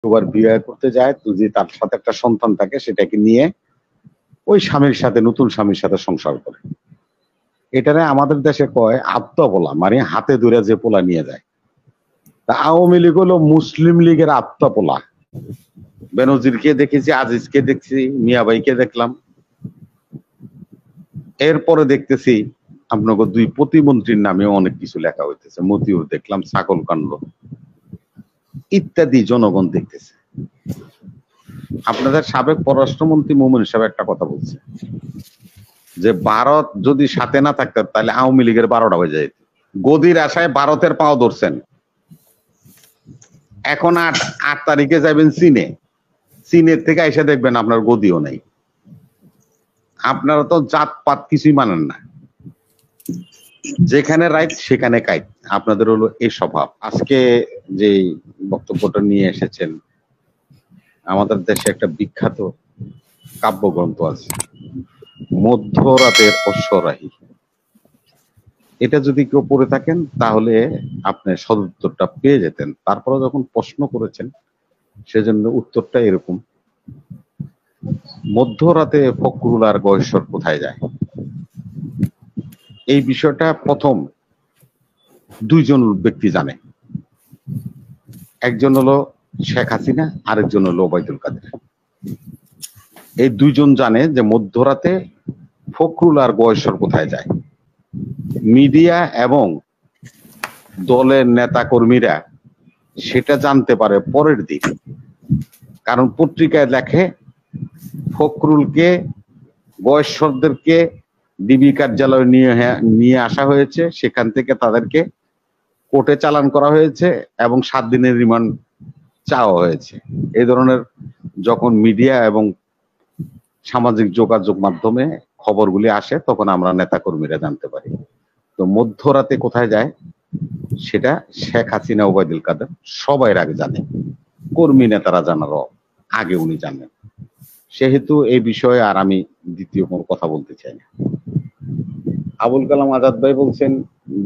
দুবার বিয়ে করতে যায়, যদি তার সাথে একটা সন্তান থাকে সেটাকে নিয়ে ওই স্বামীর সাথে, নতুন স্বামীর সাথে সংসার করে। এটারে আমাদের দেশে কয় আত্মা পোলা, মানে হাতে ধরে যে পোলা নিয়ে যায়। তা আওয়ামী লীগ হলো মুসলিম লীগের আত্মা পোলা। বেনজিরকে দেখেছি, আজিজকে দেখছি, মিয়াভাইকে দেখলাম, এরপরে দেখতেছি আপনাকে দুই প্রতিমন্ত্রীর নামে অনেক কিছু লেখা হইতেছে, মতিউর দেখলাম, ছাগল কাণ্ড ইত্যাদি জনগণ দেখতেছে। আপনাদের সাবেক পররাষ্ট্রমন্ত্রী মোমেন সাহেব একটা কথা বলছে যে ভারত যদি সাথে না থাকতো তাহলে আওয়ামী লীগের 12টা হয়ে যায়। গদির আশায় ভারতের পাও ধরছেন। এখন 8 তারিখে যাবেন চীনে, চীনের থেকে এসে দেখবেন আপনার গদিও নাই। আপনারা তো জাতপাত কিছুই মানেন না, যেখানে রাইট সেখানে কাইট। আপনাদের হলো এই স্বভাব। আজকে যে বক্তব্যটা নিয়ে এসেছেন, আমাদের দেশে একটা বিখ্যাত কাব্যগ্রন্থ আছে মধ্যরাতের অশ্বরাহী। এটা যদি কেউ পড়ে থাকেন তাহলে আপনি সদুত্তরটা পেয়ে যেতেন। তারপরে যখন প্রশ্ন করেছেন সেজন্য উত্তরটা এরকম, মধ্যরাতে ফখরুল আর গয়েশ্বর কোথায় যায়। এই বিষয়টা প্রথম দুইজন ব্যক্তি জানে, একজন হলো শেখ হাসিনা, আরেকজন হলো ওবায়দুল কাদের। এই দুইজন জানে যে মধ্যরাতে ফখরুল আর গয়েশ্বর কোথায় যায়। মিডিয়া এবং দলের নেতা কর্মীরা সেটা জানতে পারে পরের দিন, কারণ পত্রিকায় লেখে ফখরুলকে, গয়েশ্বরদেরকে ডিবি কার্যালয়ে নিয়ে আসা হয়েছে, সেখান থেকে তাদেরকে কোর্টে চালান করা হয়েছে এবং 7 দিনের রিমান্ড চাওয়া হয়েছে। এই ধরনের যখন মিডিয়া এবং সামাজিক যোগাযোগ মাধ্যমে খবরগুলি আসে তখন আমরা নেতা কর্মীরা জানতে পারি। তো মধ্যরাতে কোথায় যায় সেটা শেখ হাসিনা, ওবায়দুল কাদের সবাই আগে জানে, কর্মী নেতারা জানারও আগে উনি জানেন। সেহেতু এই বিষয়ে আর আমি দ্বিতীয় কোনো কথা বলতে চাই না। আবুল কালাম আজাদ ভাই বলছেন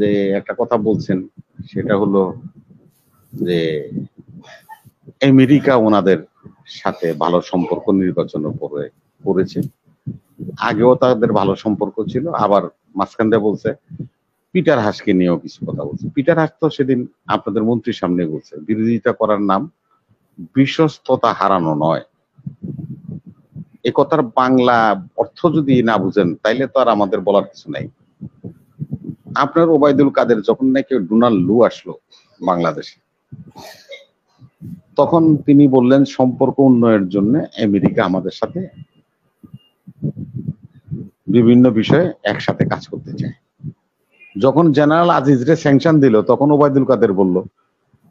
যে একটা কথা বলছেন, সেটা হলো যে আমেরিকা ওনাদের সাথে ভালো সম্পর্ক নির্বাচনের পরে করেছে, আগেও তাদের ভালো সম্পর্ক ছিল। আবার মাঝখান দিয়ে বলছে পিটার হাসকে নিয়েও কিছু কথা বলছে। পিটার হাস তো সেদিন আপনাদের মন্ত্রীর সামনে বলছে বিরোধিতা করার নাম বিশ্বস্ততা হারানো নয়। এ কথার বাংলা অর্থ যদি না বুঝেন তাইলে তো আর আমাদের বলার কিছু নাই। আপনার ওবায়দুল কাদের যখন নাকি ডোনাল্ড লু আসলো বাংলাদেশে, তখন তিনি বললেন সম্পর্ক উন্নয়নের জন্য আমেরিকা আমাদের সাথে বিভিন্ন বিষয়ে একসাথে কাজ করতে চায়। যখন জেনারেল আজিজরে স্যাংশন দিল তখন ওবায়দুল কাদের বলল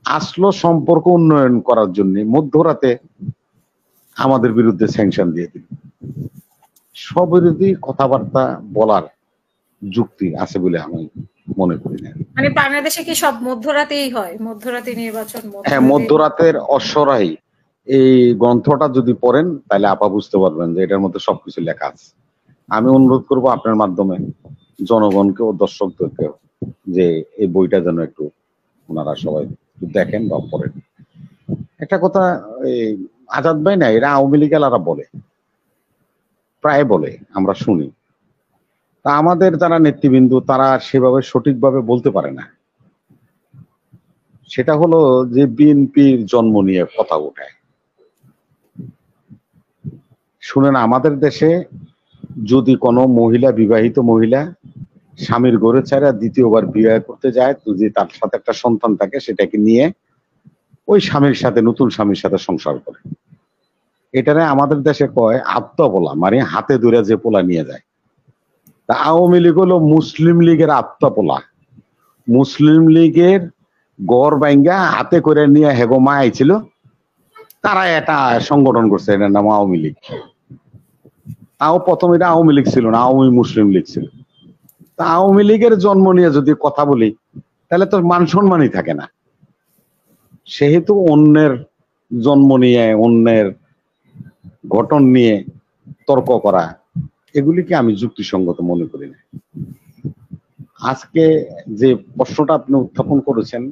আসলো সম্পর্ক উন্নয়ন করার জন্য, মধ্যরাতে আমাদের বিরুদ্ধে স্যাংশন দিয়ে দিল। স্ববিরোধী কথাবার্তা বলার যুক্তি আছে বলে আমি মনে করি না। মানে বাংলাদেশে কি সব মধ্যরাতেই হয়? মধ্যরাতে নির্বাচন? হ্যাঁ, মধ্যরাতের অশ্বরাহী এই গ্রন্থটা যদি পড়েন তাহলে আপা বুঝতে পারবেন যে এটার মধ্যে সবকিছু লেখা আছে। আমি অনুরোধ করব আপনার মাধ্যমে জনগণকে ও দর্শকদেরকেও যে এই বইটা যেন একটু ওনারা সবাই দেখেন বা পড়েন। একটা কথা এই আজাদ ভাই না, এরা আওয়ামী লীগেরা বলে, প্রায় বলে, আমরা শুনি। তা আমাদের যারা নেতৃবৃন্দ তারা সেভাবে সঠিকভাবে বলতে পারে না। সেটা হলো যে বিএনপির জন্ম নিয়ে কথা ওঠায়। শুনেন, আমাদের দেশে যদি কোনো মহিলা, বিবাহিত মহিলা স্বামীর ঘরে ছাড়া দ্বিতীয়বার বিয়ে করতে যায়, যদি তার সাথে একটা সন্তান থাকে সেটাকে নিয়ে ওই স্বামীর সাথে, নতুন স্বামীর সাথে সংসার করে। এটারে আমাদের দেশে কয় আত্মা পোলা, মানে হাতে ধরে যে পোলা নিয়ে যায়। তা আওয়ামী লীগ হলো মুসলিম লীগের আত্মা পোলা। মুসলিম লীগের গড় বাইঙ্গা হাতে করে নিয়ে হেগোমা আইছিল, তারা একটা সংগঠন করছে, এটার নাম আওয়ামী লীগ। তাও প্রথম এটা আওয়ামী লীগ ছিল না, আওয়ামী মুসলিম লীগ ছিল। তা আওয়ামী লীগের জন্ম নিয়ে যদি কথা বলি তাহলে তো মান সম্মানই থাকে না। সেহেতু অন্যের জন্ম নিয়ে, অন্যের গঠন নিয়ে তর্ক করা, এগুলিকে আমি যুক্তিসঙ্গত মনে করি না। আজকে যে প্রশ্নটা আপনি উত্থাপন করেছেন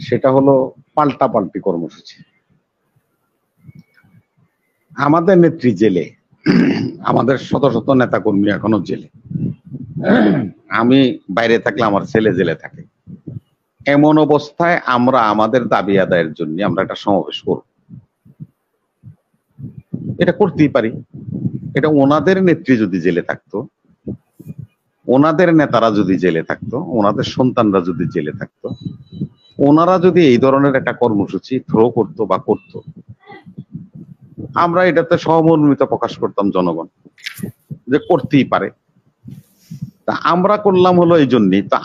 সেটা হলো পাল্টাপাল্টি কর্মসূচি। আমাদের নেত্রী জেলে, আমাদের শত শত নেতা কর্মী এখনো জেলে। আমি বাইরে থাকলে আমার ছেলে জেলে থাকে। এমন অবস্থায় আমরা আমাদের দাবি আদায়ের জন্য আমরা একটা সমাবেশ করব, এটা করতেই পারি। এটা ওনাদের নেত্রী যদি জেলে থাকতো, ওনাদের নেতারা যদি জেলে থাকতো, ওনাদের সন্তানরা যদি জেলে থাকতো, ওনারা যদি এই ধরনের একটা কর্মসূচি থ্রো করতো বা করতো, আমরা এটাতে সহমর্মিতা প্রকাশ করতাম জনগণ যে করতেই পারে। তা আমরা করলাম হলো এই জন্যই। তো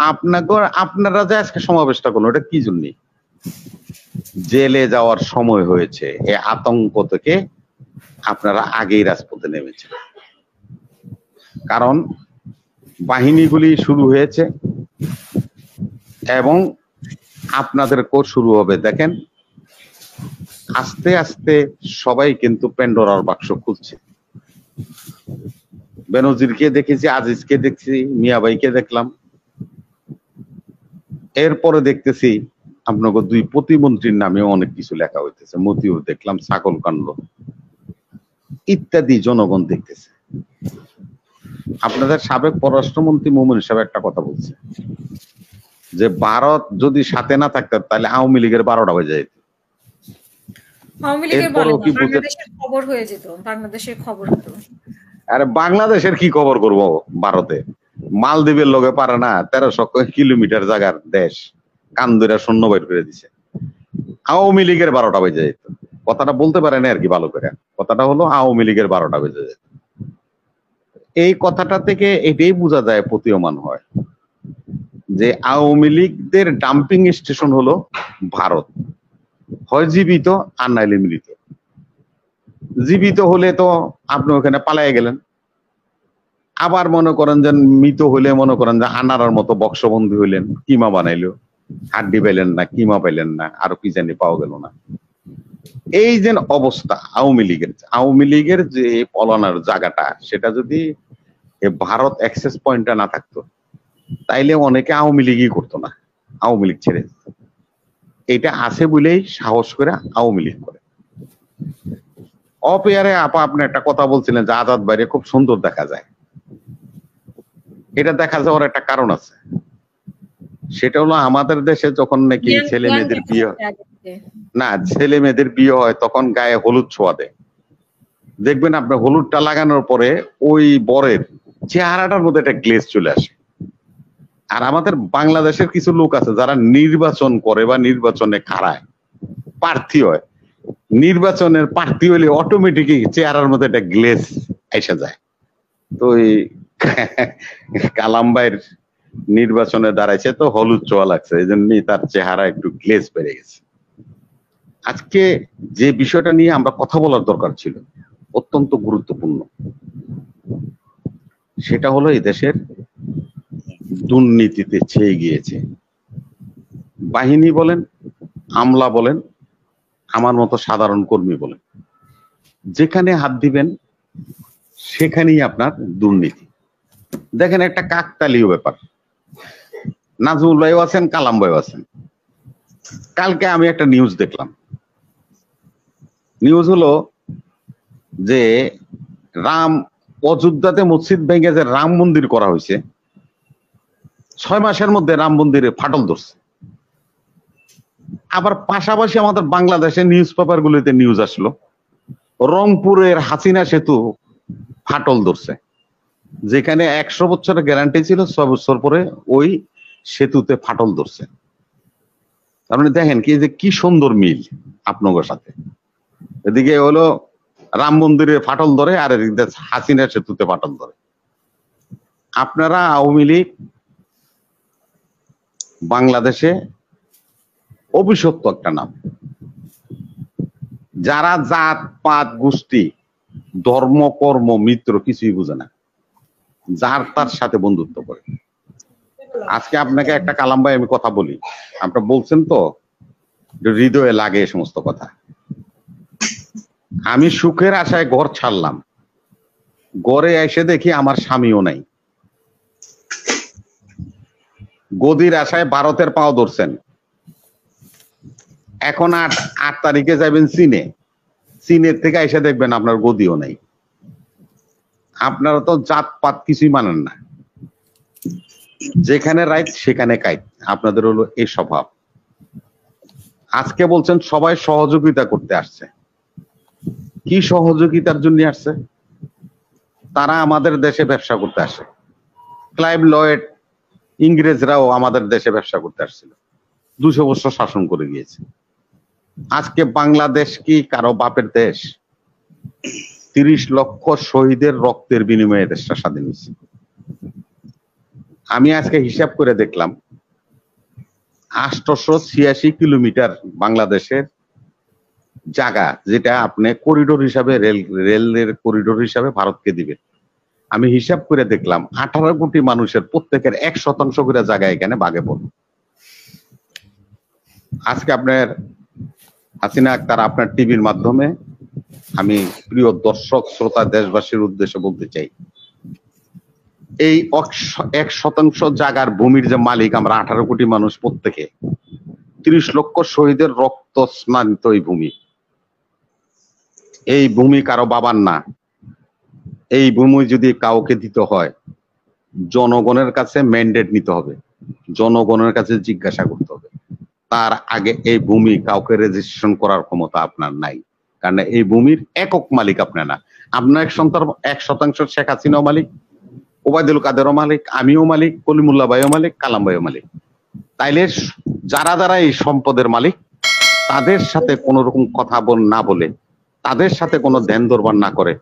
আপনারা যে আজকে সমাবেশটা করলো এটা কি জন্য? জেলে যাওয়ার সময় হয়েছে, এই আতঙ্ক থেকে আপনারা আগেই রাজপথে নেমেছেন। কারণ বাহিনীগুলি শুরু হয়েছে এবং আপনাদের কোর্স শুরু হবে। দেখেন আস্তে আস্তে সবাই কিন্তু পেন্ডোরার বাক্স খুলছে। বেনজিরকে দেখেছি, আজিজকে দেখছি, মিয়াভাইকে দেখলাম, এরপরে দেখতেছি আপনাকে দুই প্রতিমন্ত্রীর নামেও অনেক কিছু লেখা হইতেছে। মতিউর দেখলাম, ছাগল কাণ্ড ইত্যাদি জনগণ দেখতেছে। আপনাদের সাবেক পররাষ্ট্রমন্ত্রী মোমিন সাহেব একটা কথা বলছে যে ভারত যদি সাথে না থাকতো তাহলে আওয়ামী লীগের 12টা বেজে যেত। আওয়ামী লীগের বাংলাদেশের খবর হয়ে যেত, বাংলাদেশের খবর হতো। আরে বাংলাদেশের কি খবর করব? ভারতে মালদ্বীপের লোকে পারে না, 1300 কিলোমিটার জায়গার দেশ কান্দুরা শূন্য বের করে দিছে। আওয়ামী লীগের 12টা বেজে যেত। কথাটা বলতে পারে না আর কি ভালো করে। কথাটা হলো আওয়ামী লীগের 12টা বেজে যেত। এই কথাটা থেকে এটাই বোঝা যায়, প্রতীয়মান হয় যে আওয়ামী লীগদের ডাম্পিং স্টেশন হলো ভারত, হয় জীবিত আর নাইলে মৃত। জীবিত হলে তো আপনি ওখানে পালায় গেলেন, আবার মনে করেন যে মৃত হলে মনে করেন যে আনারার মতো বক্সবন্দী হইলেন, কিমা বানাইলো, হাড্ডি পাইলেন না, কিমা পাইলেন না, আরো কি জানি পাওয়া গেল না। এই যে অবস্থা আওয়ামী লীগের যে পলানোর জায়গাটা, সেটা যদি ভারত অ্যাক্সেস পয়েন্টটা না থাকতো তাইলে অনেকে আওয়ামী লীগই করতো না, আওয়ামী লীগ ছেড়ে দিত। এটা আছে বলেই সাহস করে আওয়ামী লীগ করে। অপেয়ারে আপা আপনি একটা কথা বলছিলেন যে আজাদ বাইরে খুব সুন্দর দেখা যায়। এটা দেখা যাওয়ার একটা কারণ আছে, সেটা হলো আমাদের দেশে যখন নাকি ছেলে মেয়েদের বিয়ে না, ছেলে মেয়েদের বিয়ে হয় তখন গায়ে হলুদ ছোঁয়া দেয়। দেখবেন আপনার হলুদটা লাগানোর পরে ওই বরের চেহারাটার মধ্যে একটা গ্লেজ চলে আসে। আর আমাদের বাংলাদেশের কিছু লোক আছে যারা নির্বাচন করে বা নির্বাচনে খাড়ায়, প্রার্থী হয়, নির্বাচনের প্রার্থী হলে অটোমেটিকই চেহারার মধ্যে একটা গ্লেজ এসে যায়। তো এই কালামবাইয়ের নির্বাচনে দাঁড়াইছে তো হলুদ ছোঁয়া লাগছে, এই জন্যই তার চেহারা একটু গ্লেজ বেড়ে গেছে। আজকে যে বিষয়টা নিয়ে আমরা কথা বলার দরকার ছিল, অত্যন্ত গুরুত্বপূর্ণ, সেটা হলো এই দেশের দুর্নীতিতে ছেয়ে গিয়েছে। বাহিনী বলেন, আমলা বলেন, আমার মতো সাধারণ কর্মী বলেন, যেখানে হাত দিবেন সেখানেই আপনার দুর্নীতি। দেখেন একটা কাকতালীয় ব্যাপার, নাজমুল ভাইও আছেন, কালাম ভাইও আছেন। কালকে আমি একটা নিউজ দেখলাম। নিউজ হলো যে অযোধ্যাতে মসজিদ ভেঙে যে রাম মন্দির করা হয়েছে, 6 মাসের মধ্যে রাম মন্দিরে ফাটল ধরছে। আবার পাশাপাশি আমাদের বাংলাদেশের নিউজ পেপার গুলিতে নিউজ আসলো রংপুরের হাসিনা সেতু ফাটল ধরছে, যেখানে 100 বছরের গ্যারান্টি ছিল, 6 বছর পরে ওই সেতুতে ফাটল ধরছে। তার মানে দেখেন কি যে কি সুন্দর মিল আপনাদের সাথে। এদিকে হলো রাম মন্দিরে ফাটল ধরে, আর এদিকে হাসিনা সেতুতে ফাটল ধরে। আপনারা আওয়ামী লীগ বাংলাদেশে অভিশপ্ত একটা নাম, যারা জাত পাত গোষ্ঠী ধর্ম কর্ম মিত্র কিছুই বুঝে না, যার তার সাথে বন্ধুত্ব করে। আজকে আপনাকে একটা কালাম ভাই আমি কথা বলি, আপনারা বলছেন তো হৃদয়ে লাগে এই সমস্ত কথা। আমি সুখের আশায় ঘর ছাড়লাম, ঘরে এসে দেখি আমার স্বামীও নাই। গদির আশায় ভারতের পাও ধরছেন, এখন 8 তারিখে যাবেন চীনে, চীনের থেকে এসে দেখবেন আপনার গদিও নাই। আপনারা তো জাতপাত কিছুই মানেন না, যেখানে রাইট সেখানে কাইট, আপনাদের হলো এই স্বভাব। আজকে বলছেন সবাই সহযোগিতা করতে আসছে, কি সহযোগিতার জন্য আসছে? তারা আমাদের দেশে ব্যবসা করতে আসে। ক্লাইভ লয়েড, ইংরেজরাও আমাদের দেশে ব্যবসা করতে আসছিল, 200 বছর শাসন করে গিয়েছে। আজকে বাংলাদেশ কি কারো বাপের দেশ? 30 লক্ষ শহীদের রক্তের বিনিময়ে দেশটা স্বাধীন হয়েছে। আমি আজকে হিসাব করে দেখলাম 886 কিলোমিটার বাংলাদেশের জায়গা, যেটা আপনি করিডোর হিসাবে রেলের করিডোর হিসাবে ভারতকে দিবে। আমি হিসাব করে দেখলাম 18 কোটি মানুষের প্রত্যেকের 1% করে জায়গা এখানে ভাগে পড়ে। আজকে আপনার হাসিনা আক্তার আপনার টিভির মাধ্যমে আমি প্রিয় দর্শক শ্রোতা দেশবাসীর উদ্দেশ্যে বলতে চাই, এই 1% জায়গার ভূমির যে মালিক আমরা 18 কোটি মানুষ, প্রত্যেকে 30 লক্ষ শহীদের রক্ত স্নানিত এই ভূমি। এই ভূমি কারো বাবার না। এই ভূমি যদি কাউকে দিতে হয়, জনগণের কাছে ম্যান্ডেট নিতে হবে, জনগণের কাছে জিজ্ঞাসা করতে হবে। তার আগে এই ভূমি কাউকে রেজিস্ট্রেশন করার ক্ষমতা আপনার নাই, কারণ এই ভূমির একক মালিক আপনার না। আপনার 1% শেখ হাসিনাও মালিক, ওবায়দুল কাদেরও মালিক, আমিও মালিক, কলিমুল্লাহ ভাইও মালিক, কালাম ভাইও মালিক। তাইলে যারা যারা এই সম্পদের মালিক, তাদের সাথে কোন রকম কথা না বলে, তাদের সাথে কোনো ধ্যান দরবার না করে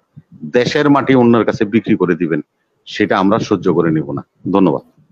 দেশের মাটি অন্যের কাছে বিক্রি করে দিবেন, সেটা আমরা সহ্য করে নিব না। ধন্যবাদ।